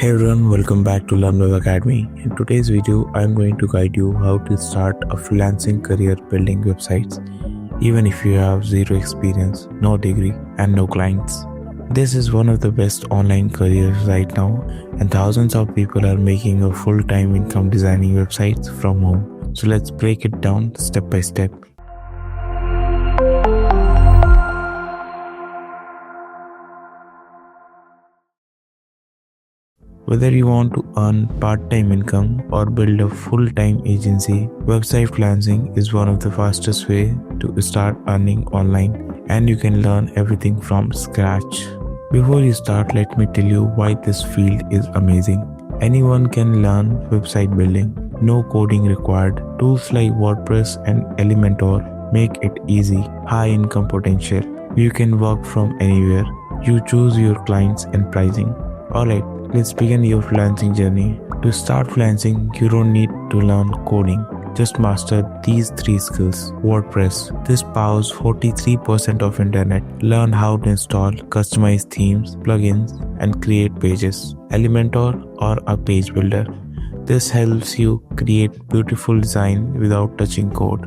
Hey everyone, welcome back to LearnWeb Academy. In today's video, I am going to guide you how to start a freelancing career building websites, even if you have zero experience, no degree, and no clients. This is one of the best online careers right now, and thousands of people are making a full-time income designing websites from home. So let's break it down step by step. Whether you want to earn part-time income or build a full-time agency, website freelancing is one of the fastest way to start earning online, and you can learn everything from scratch. Before you start, let me tell you why this field is amazing. Anyone can learn website building. No coding required. Tools like WordPress and Elementor make it easy. High income potential. You can work from anywhere. You choose your clients and pricing. Alright. Let's begin your freelancing journey. To start freelancing, you don't need to learn coding. Just master these 3 skills. WordPress. This powers 43% of internet. Learn how to install, customize themes, plugins, and create pages. Elementor or a page builder. This helps you create beautiful design without touching code.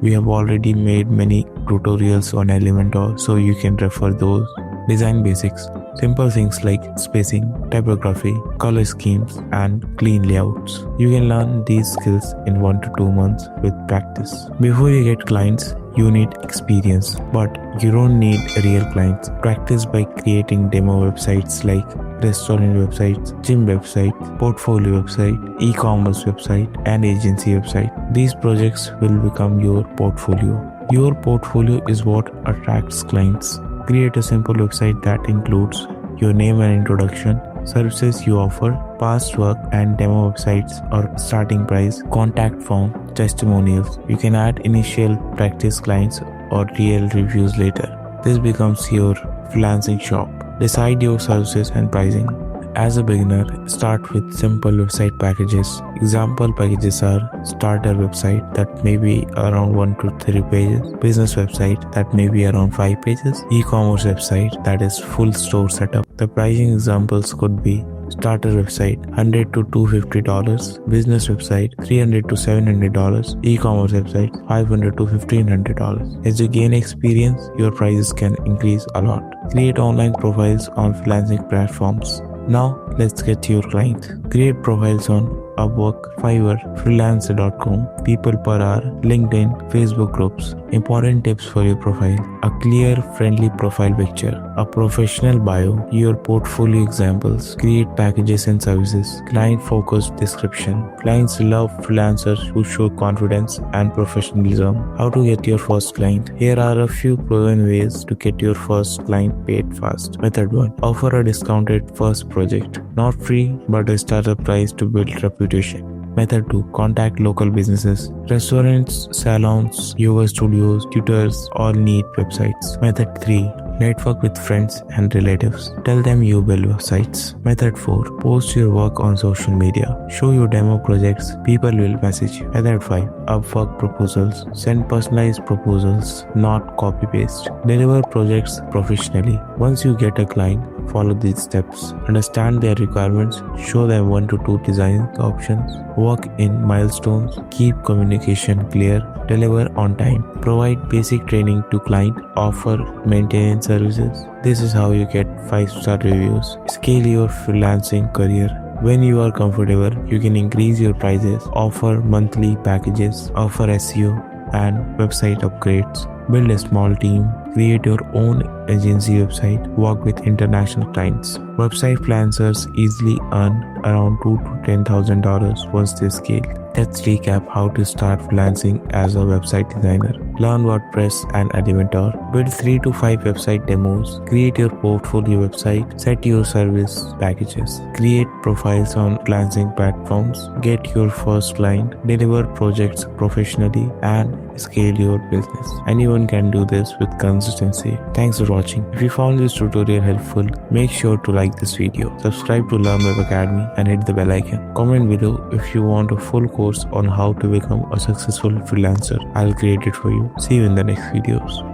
We have already made many tutorials on Elementor, so you can refer those. Design basics. Simple things like spacing, typography, color schemes, and clean layouts. You can learn these skills in 1 to 2 months with practice. Before you get clients, you need experience, but you don't need real clients. Practice by creating demo websites like restaurant websites, gym website, portfolio website, e-commerce website, and agency website. These projects will become your portfolio. Your portfolio is what attracts clients. Create a simple website that includes your name and introduction, services you offer, past work and demo websites or starting price, contact form, testimonials. You can add initial practice clients or real reviews later. This becomes your freelancing shop. Decide your services and pricing. As a beginner, start with simple website packages. Example packages are starter website that may be around 1 to 3 pages, business website that may be around 5 pages, e-commerce website that is full store setup. The pricing examples could be starter website $100 to $250, business website $300 to $700, e-commerce website $500 to $1500. As you gain experience, your prices can increase a lot. Create online profiles on freelancing platforms. Now let's get to your client. Create profiles on Upwork, Fiverr, freelancer.com, people per hour, LinkedIn, Facebook groups. Important tips for your profile: a clear, friendly profile picture, a professional bio, your portfolio examples, create packages and services, client-focused description. Clients love freelancers who show confidence and professionalism. How to get your first client? Here are a few proven ways to get your first client paid fast. Method 1. Offer a discounted first project. Not free, but a startup price to build reputation. Method 2. Contact local businesses. Restaurants, salons, yoga studios, tutors all need websites. Method 3. Network with friends and relatives. Tell them you build websites. Method 4. Post your work on social media. Show your demo projects. People will message you. Method 5. Upwork proposals. Send personalized proposals, not copy-paste. Deliver projects professionally. Once you get a client, follow these steps. Understand their requirements. Show them 1 to 2 design options. Work in milestones. Keep communication clear. Deliver on time. Provide basic training to client. Offer maintenance services. This is how you get 5-star reviews. Scale your freelancing career. When you are comfortable, you can increase your prices, offer monthly packages, offer SEO and website upgrades. Build a small team. Create your own agency website. Work with international clients. Website freelancers easily earn around $2,000 to $10,000 once they scale. Let's recap how to start freelancing as a website designer. Learn WordPress and Elementor. Build 3 to 5 website demos. Create your portfolio website. Set your service packages. Create profiles on freelancing platforms. Get your first client. Deliver projects professionally and scale your business. Anyone can do this with consistency. Thanks for watching. If you found this tutorial helpful, make sure to like this video. Subscribe to LearnWeb Academy and hit the bell icon. Comment below if you want a full course on how to become a successful freelancer. I'll create it for you. See you in the next videos.